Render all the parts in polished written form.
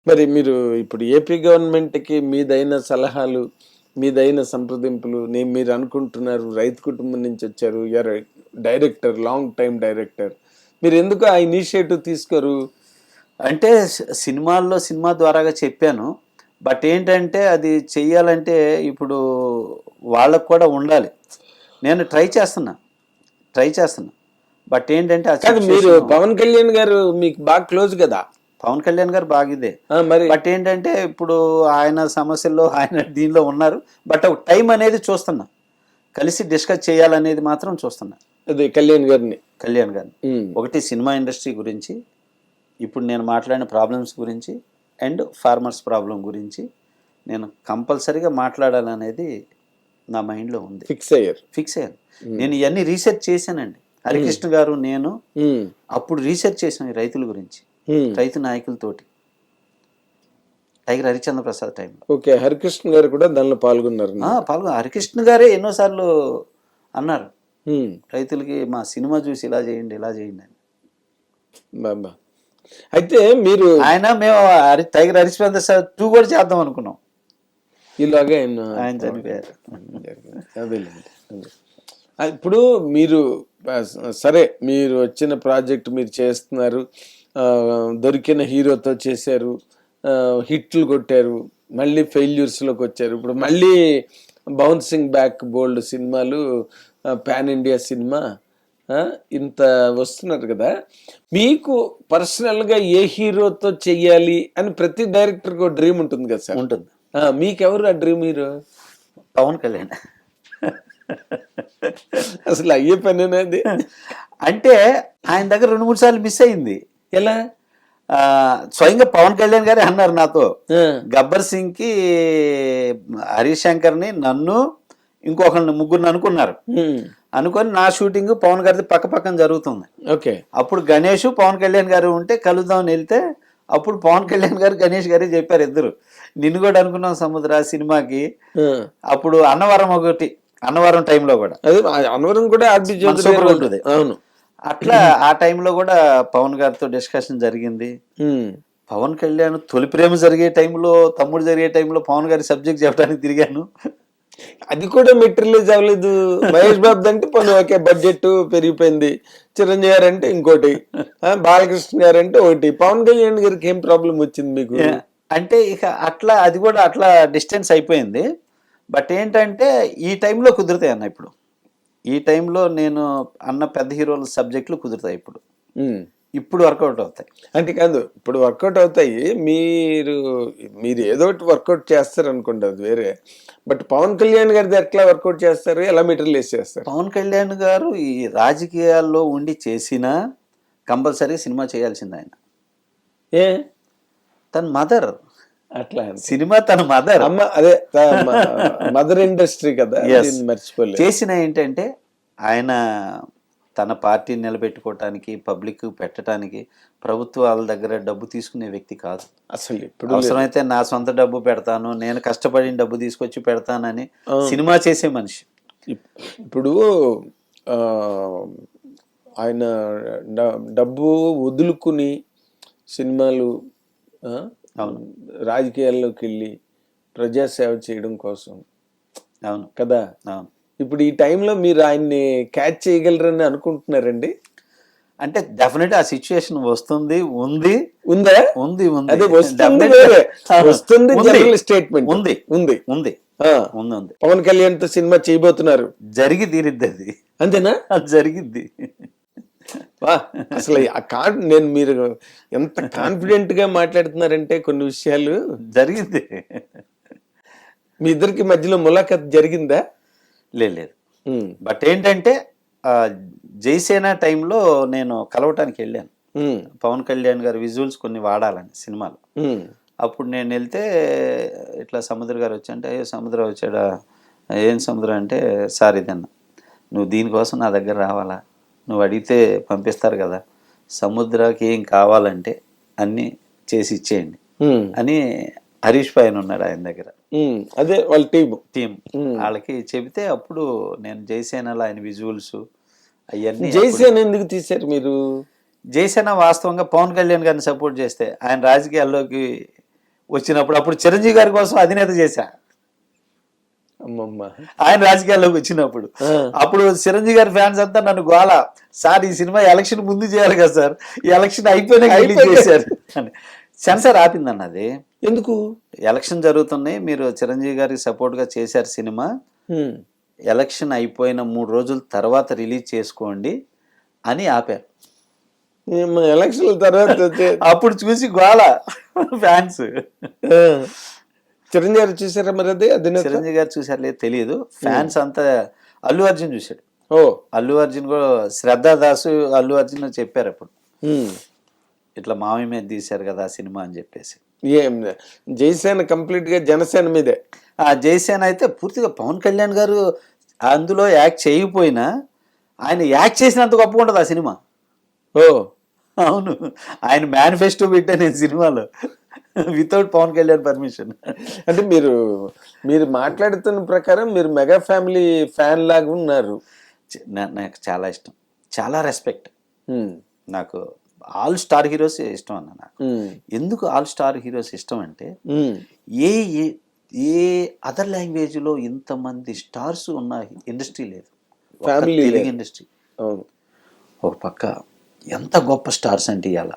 మరి మీరు ఇప్పుడు ఏపీ గవర్నమెంట్కి మీదైన సలహాలు, మీదైన సంప్రదింపులు, మీరు అనుకుంటున్నారు రైతు కుటుంబం నుంచి వచ్చారు, you are director, long time director, మీరు ఎందుకు ఆ ఇనిషియేటివ్ తీసుకోరు? అంటే సినిమా ద్వారాగా చెప్పాను. బట్ ఏంటంటే అది చెయ్యాలంటే ఇప్పుడు వాళ్ళకు కూడా ఉండాలి. నేను ట్రై చేస్తున్నా. బట్ ఏంటంటే మీరు పవన్ కళ్యాణ్ గారు మీకు బాగా క్లోజ్ కదా. పవన్ కళ్యాణ్ గారు బాగిదే మరి బట్ ఏంటంటే ఇప్పుడు ఆయన సమస్యల్లో ఆయన దీనిలో ఉన్నారు. బట్ ఒక టైం అనేది చూస్తున్నా, కలిసి డిస్కస్ చేయాలనేది మాత్రం చూస్తున్నా. అదే కళ్యాణ్ గారిని ఒకటి సినిమా ఇండస్ట్రీ గురించి, ఇప్పుడు నేను మాట్లాడిన ప్రాబ్లమ్స్ గురించి అండ్ ఫార్మర్స్ ప్రాబ్లం గురించి నేను కంపల్సరీగా మాట్లాడాలనేది నా మైండ్లో ఉంది. ఫిక్స్ అయ్యాను. నేను ఇవన్నీ రీసెర్చ్ చేశానండి. హరికృష్ణ గారు నేను అప్పుడు రీసెర్చ్ చేశాను ఈ రైతుల గురించి, రైతు నాయకులతోటి, టైగర్ హరిచంద్ర ప్రసాద్ టైంలో. ఓకే, హరికృష్ణ గారు కూడా దానిలో పాల్గొన్నారు. హరికృష్ణ గారే ఎన్నోసార్లు అన్నారు రైతులకి, మా సినిమా చూసి ఇలా చేయండి అని. బాబా, అయితే మీరు మేము టైగర్ హరిచంద్ర ప్రసాద్ 2 కూడా చేద్దాం అనుకున్నాం. ఇలాగే ఆయన చనిపోయారు. ఇప్పుడు మీరు సరే, మీరు వచ్చిన ప్రాజెక్ట్ మీరు చేస్తున్నారు, దొరికిన హీరోతో చేశారు, హిట్లు కొట్టారు, మళ్ళీ ఫెయిల్యూర్స్లోకి వచ్చారు, ఇప్పుడు మళ్ళీ బౌన్సింగ్ బ్యాక్, బోల్డ్ సినిమాలు, పాన్ ఇండియా సినిమా, ఇంత వస్తున్నారు కదా. మీకు పర్సనల్గా ఏ హీరోతో చెయ్యాలి అని ప్రతి డైరెక్టర్కి ఒక డ్రీమ్ ఉంటుంది కదా సార్? ఉంటుంది. మీకెవరు ఆ డ్రీమ్ హీరో? పవన్ కళ్యాణ్. అసలు అయ్యే పని అనేది అంటే ఆయన దగ్గర 2-3 సార్లు మిస్ అయింది. ఎలా? స్వయంగా పవన్ కళ్యాణ్ గారే అన్నారు నాతో, గబ్బర్ సింగ్ కి హరీష్ శంకర్ని, నన్ను, ఇంకొకరిని, ముగ్గురిని అనుకొని నా షూటింగ్ పవన్ గారిది పక్కన జరుగుతుంది. ఓకే, అప్పుడు గణేష్ పవన్ కళ్యాణ్ గారు ఉంటే కలుద్దామని వెళ్తే, అప్పుడు పవన్ కళ్యాణ్ గారు గణేష్ గారే చెప్పారు, ఇద్దరు నిన్ను కూడా అనుకున్నాం సముద్ర సినిమాకి. అప్పుడు అన్నవరం టైంలో కూడా, అన్నవరం కూడా ఉంటుంది. అవును, అట్లా ఆ టైంలో కూడా పవన్ గారితో డిస్కషన్ జరిగింది. పవన్ కళ్యాణ్ తొలి ప్రేమ జరిగే టైంలో, తమ్ముడు జరిగే టైంలో పవన్ గారి సబ్జెక్ట్ చెప్పడానికి తిరిగాను. అది కూడా మెటీరియలైజ్ అవ్వలేదు. మహేష్ బాబు అంటే పని ఓకే, బడ్జెట్ పెరిగిపోయింది. చిరంజీవి గారు అంటే ఇంకోటి, బాలకృష్ణ గారు అంటే ఒకటి, పవన్ కళ్యాణ్ గారికి ఏం ప్రాబ్లం వచ్చింది మీకు? అంటే ఇక అట్లా అది కూడా అట్లా డిస్టెన్స్ అయిపోయింది. బట్ ఏంటంటే ఈ టైంలో కుదురుతాయి అన్న, ఇప్పుడు ఈ టైంలో నేను అన్న పెద్ద హీరోల సబ్జెక్టులు కుదురుతాయి. ఇప్పుడు వర్కౌట్ అవుతాయి అంటే కాదు, ఇప్పుడు వర్కౌట్ అవుతాయి. మీరు ఏదో ఒకటి వర్కౌట్ చేస్తారు అనుకోండి, అది వేరే. బట్ పవన్ కళ్యాణ్ గారిది ఎట్లా వర్కౌట్ చేస్తారు, ఎలా మెటీరియలైజ్ చేస్తారు? పవన్ కళ్యాణ్ గారు ఈ రాజకీయాల్లో ఉండి చేసినా కంపల్సరీ సినిమా చేయాల్సింది ఆయన. తన మదర్, అట్లా సినిమా తన మదర్, అమ్మ, అదే మదర్ ఇండస్ట్రీ కదా, మర్చిపోలేదు. చేసిన ఏంటంటే ఆయన తన పార్టీని నిలబెట్టుకోవటానికి, పబ్లిక్ పెట్టడానికి ప్రభుత్వాల దగ్గర డబ్బు తీసుకునే వ్యక్తి కాదు అసలు. ఇప్పుడు అవసరమైతే నా సొంత డబ్బు పెడతాను, నేను కష్టపడిన డబ్బు తీసుకొచ్చి పెడతానని సినిమా చేసే మనిషి. ఇప్పుడు ఆయన డబ్బు వదులుకుని సినిమాలు, రాజకీయాల్లోకి వెళ్ళి ప్రజాసేవ చేయడం కోసం. అవును కదా. ఇప్పుడు ఈ టైంలో మీరు ఆయన్ని క్యాచ్ చేయగలరని అనుకుంటున్నారండి? అంటే డెఫినెట్ ఆ సిచ్యుయేషన్ ఉందా? అదే వస్తుంది. జనరల్ స్టేట్మెంట్ ఉంది. పవన్ కళ్యాణ్ తో సినిమా చేయబోతున్నారు, జరిగి తీరిద్ది అది. అంతేనా? అది జరిగిద్ది. అసలు నేను మీరు ఎంత కాన్ఫిడెంట్ గా మాట్లాడుతున్నారంటే, కొన్ని విషయాలు జరిగింది. మీ ఇద్దరికి మధ్యలో ములాఖత్ జరిగిందా? లేదు. బట్ ఏంటంటే జైసేన టైంలో నేను కలవటానికి వెళ్ళాను. పవన్ కళ్యాణ్ గారు విజువల్స్ కొన్ని వాడాలని సినిమాలో. అప్పుడు నేను వెళ్తే ఇట్లా సముద్ర గారు వచ్చాయంటే, అయ్యో సముద్ర వచ్చాడా, ఏం సముద్ర అంటే, సార్ ఇదన్నా, నువ్వు దీనికోసం నా దగ్గర రావాలా, నువ్వు అడిగితే పంపిస్తారు కదా, సముద్రకి ఏం కావాలంటే అన్నీ చేసి ఇచ్చేయండి అని హరీష్ పైన ఉన్నాడు ఆయన దగ్గర. అదే వాళ్ళ టీం వాళ్ళకి చెబితే అప్పుడు నేను జైసేనలో ఆయన విజువల్స్ అవన్నీ. జైసేన ఎందుకు తీశారు మీరు? జైసేన వాస్తవంగా పవన్ కళ్యాణ్ గారిని సపోర్ట్ చేస్తే, ఆయన రాజకీయాల్లోకి వచ్చినప్పుడు అప్పుడు చిరంజీవి గారి కోసం అధినేత చేశా. అమ్మమ్మ. ఆయన రాజకీయాల్లోకి వచ్చినప్పుడు అప్పుడు చిరంజీవి గారి ఫ్యాన్స్ అంతా నన్ను గోల, సార్ ఈ సినిమా ఎలక్షన్ ముందు చేయాలి కదా సార్, ఈ ఎలక్షన్ అయిపోయినా రిలీజ్ చేశారు అని. సెన్సార్ ఆపిందన్న అది. ఎందుకు? ఎలక్షన్ జరుగుతున్నాయి, మీరు చిరంజీవి గారికి సపోర్ట్ గా చేశారు సినిమా, ఎలక్షన్ అయిపోయిన 3 రోజుల తర్వాత రిలీజ్ చేసుకోండి అని ఆపారు. ఎలక్షన్ తర్వాత అప్పుడు చూసి గోల ఫ్యాన్స్. చిరంజీవి గారు చూసారా మరి? అది చిరంజీవి గారు చూసారు లేదు తెలియదు, ఫ్యాన్స్ అంతా. అల్లు అర్జున్ చూశాడు. అల్లు అర్జున్ కూడా, శ్రద్ధా దాసు అల్లు అర్జున్ చెప్పారు అప్పుడు, ఇట్లా మామయ్య మీద తీశారు కదా సినిమా అని చెప్పేసి. ఏం జైసేన కంప్లీట్ గా జనసేన మీదే. ఆ జైసేన అయితే పూర్తిగా పవన్ కళ్యాణ్ గారు అందులో యాక్ట్ చేయకపోయినా ఆయన యాక్ట్ చేసినంత గొప్పగా ఉంటుంది ఆ సినిమా. అవును, ఆయన మేనిఫెస్టో పెట్టా నేను సినిమాలో వితౌట్ పవన్ కళ్యాణ్ పర్మిషన్. అంటే మీరు మాట్లాడుతున్న ప్రకారం మీరు మెగా ఫ్యామిలీ ఫ్యాన్ లాగా ఉన్నారు. నాకు చాలా ఇష్టం, చాలా రెస్పెక్ట్. నాకు ఆల్ స్టార్ హీరోస్ ఇష్టం అన్న. నాకు ఎందుకు ఆల్ స్టార్ హీరోస్ ఇష్టం అంటే, ఏ అదర్ లాంగ్వేజ్ లో ఇంతమంది స్టార్స్ ఉన్న ఇండస్ట్రీ లేదు, తెలుగు ఇండస్ట్రీ. ఒక పక్క ఎంత గొప్ప స్టార్స్ అంటే ఇవాళ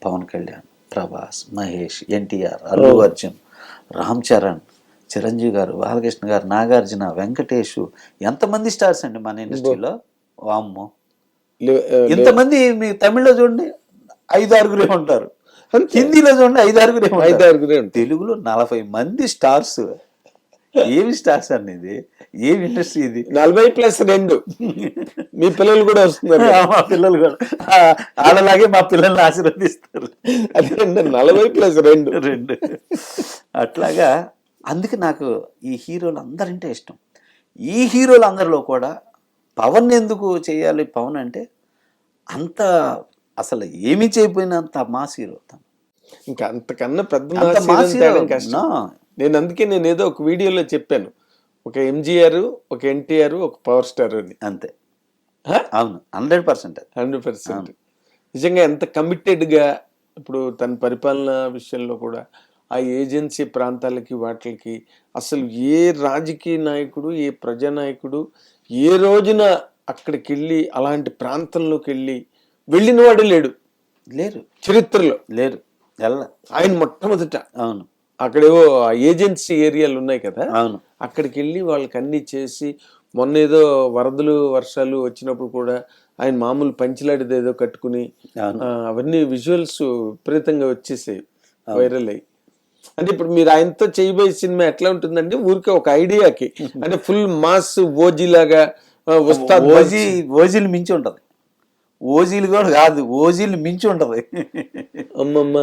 పవన్ కళ్యాణ్, ప్రభాస్, మహేష్, ఎన్టీఆర్, అల్లు అర్జున్, రామ్ చరణ్, చిరంజీవి గారు, బాలకృష్ణ గారు, నాగార్జున, వెంకటేష్, ఎంతమంది స్టార్స్ అండి మన ఇండస్ట్రీలో. వామ్మో, ఇంతమంది. మీ తమిళ్లో చూడండి 5-6 ఉంటారు, హిందీలో చూడండి 5-6, తెలుగులో 40 మంది స్టార్స్. ఏమి స్టార్స్ అండి ఇది, ఏమి ఇండస్ట్రీ ఇది. 40+2 మీ పిల్లలు కూడా వస్తున్నారు. మా పిల్లలు కూడా అలాగే మా పిల్లల్ని ఆశీర్వదిస్తారు. అదే 40+2 అట్లాగా. అందుకే నాకు ఈ హీరోలు అందరంటే ఇష్టం. ఈ హీరోలు అందరిలో కూడా పవన్ ఎందుకు చేయాలి, పవన్ అంటే అంత అసలు ఏమి చేయకపోయినంత మాస్ హీరో. ఇంకా అంతకన్నా పెద్ద మాస్ హీరో కష్టం. నేను ఏదో ఒక వీడియోలో చెప్పాను, ఒక ఎంజీఆర్, ఒక ఎన్టీఆర్, ఒక పవర్ స్టార్ అని. అంతే. అవును, 100%. నిజంగా ఎంత కమిటెడ్ గా. ఇప్పుడు తన పరిపాలన విషయంలో కూడా ఆ ఏజెన్సీ ప్రాంతాలకి వాటికి అసలు ఏ రాజకీయ నాయకుడు, ఏ ప్రజానాయకుడు ఏ రోజున అక్కడికి వెళ్ళి అలాంటి ప్రాంతంలోకి వెళ్ళిన వాడు లేరు చరిత్రలో. లేరు. ఆయన మొట్టమొదట. అవును. అక్కడేవో ఏజెన్సీ ఏరియాలు ఉన్నాయి కదా, అవును, అక్కడికి వెళ్ళి వాళ్ళకి అన్ని చేసి, మొన్న ఏదో వరదలు వర్షాలు వచ్చినప్పుడు కూడా ఆయన మామూలు పంచిలాడిది ఏదో కట్టుకుని, అవన్నీ విజువల్స్ విపరీతంగా వచ్చేసాయి, వైరల్ అయ్యి. అంటే ఇప్పుడు మీరు ఆయనతో చేయబోయే సినిమా ఎట్లా ఉంటుందండి? ఊరికే ఒక ఐడియాకి, అంటే ఫుల్ మాస్ ఓజీ లాగా, ఓజీలు మించి ఉంటది. ఓజీలు కూడా కాదు, ఓజీలు మించి ఉంటది. అమ్మమ్మ,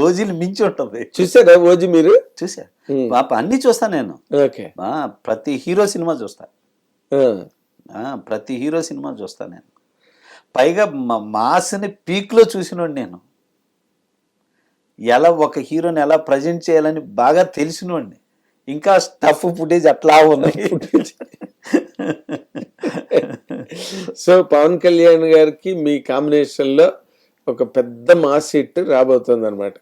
ఓజీలు మించి ఉంటది. చూసారా ఓజీ? మీరు చూసా? అన్ని చూస్తా నేను. ప్రతి హీరో సినిమా చూస్తా, ప్రతి హీరో సినిమా చూస్తా నేను. పైగా మాస్ని పీక్ లో చూసినోడు నేను. ఎలా ఒక హీరోని ఎలా ప్రజెంట్ చేయాలని బాగా తెలిసినోడిని. ఇంకా స్టఫ్ ఫుటేజ్ అట్లా ఉన్నాయి. సో పవన్ కళ్యాణ్ గారికి మీ కాంబినేషన్ లో ఒక పెద్ద మాస్ హిట్ రాబోతుంది అనమాట.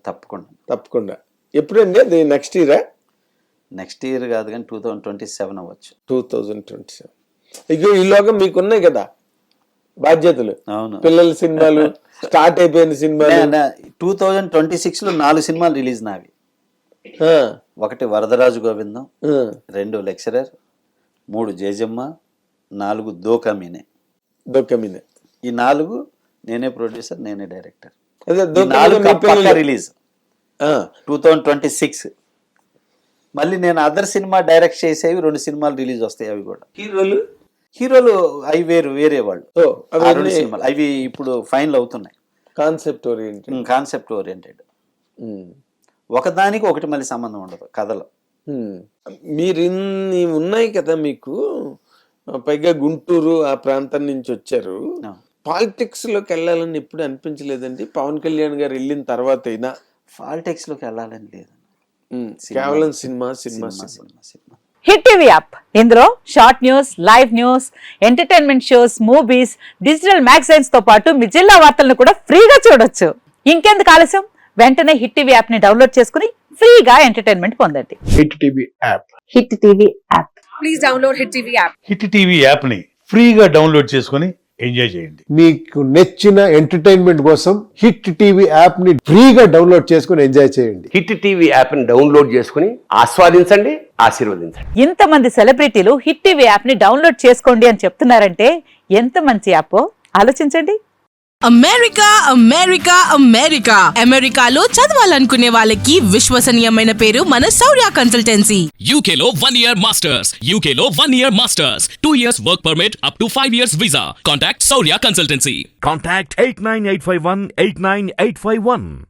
తప్పకుండా. ఎప్పుడండి అది? నెక్స్ట్ ఇయరా? నెక్స్ట్ ఇయర్ కాదు కానీ 2027 అవ్వచ్చు. 2027. ఇక ఈలోగా మీకున్నాయి కదా బాధ్యతలు. అవును, పిల్లల సినిమాలు స్టార్ట్ అయిపోయిన సినిమాలు. 2026 లో 4 సినిమాలు రిలీజ్ నావి. 1 వరదరాజు గోవిందం, 2 లెక్చరర్, 3 జేజమ్మ, 4 దోకమీనే. ఈ 4 నేనే ప్రొడ్యూసర్, నేనే డైరెక్టర్. రిలీజ్ 2026. మళ్ళీ నేను అదర్ సినిమా డైరెక్ట్ చేసేవి 2 సినిమాలు రిలీజ్ వస్తాయి. అవి కూడా హీరోలు అవి వేరే వాళ్ళు. సినిమాలు అవి ఇప్పుడు ఫైనల్ అవుతున్నాయి. Concept oriented. ఒకదానికి ఒకటి మళ్ళీ సంబంధం ఉండదు కథలో. మీరు ఇన్ని ఉన్నాయి కదా మీకు, పైగా గుంటూరు ఆ ప్రాంతం నుంచి వచ్చారు. పాలిటిక్స్ లోకి వెళ్ళాలని ఎప్పుడు అనిపించలేదండి? పవన్ కళ్యాణ్ గారు వెళ్ళిన తర్వాత అయినా పాలిటిక్స్ లోకి వెళ్ళాలని లేదు, కేవలం సినిమా. హిట్ టీవీ యాప్, ఇందులో short news, live news, entertainment shows, movies, digital magazines తో పాటు మీ జిల్లా వార్తలను కూడా ఫ్రీగా చూడొచ్చు. ఇంకెందుకు ఆలస్యం, వెంటనే హిట్ టీవీ యాప్ ని డౌన్లోడ్ చేసుకుని ఫ్రీగా ఎంటర్టైన్మెంట్ పొందండి. Hit TV app. Hit TV app. Please download Hit TV app. Hit TV యాప్ని ఫ్రీగా డౌన్లోడ్ చేసుకొని ఎంజాయ్ చేయండి. మీకు నచ్చిన ఎంటర్టైన్మెంట్ కోసం హిట్ టీవీ యాప్ ని ఫ్రీగా డౌన్లోడ్ చేసుకుని ఎంజాయ్ చేయండి. హిట్ టీవీ యాప్ని డౌన్లోడ్ చేసుకుని ఆస్వాదించండి, ఆశీర్వదించండి. ఇంతమంది సెలబ్రిటీలు హిట్ టీవీ యాప్ ని డౌన్లోడ్ చేసుకోండి అని చెప్తున్నారంటే ఎంత మంచి యాప్ ఆలోచించండి. అమెరికా అమెరికా అమెరికా అమెరికాలో చదవాలనుకునే వాళ్ళకి విశ్వసనీయమైన పేరు మన శౌర్య consultancy. UK Law 1 Year Masters. UK Law 1 Year Masters. 2 years work permit up to 5 years visa. Contact Saurya Consultancy. Contact 89851 89851.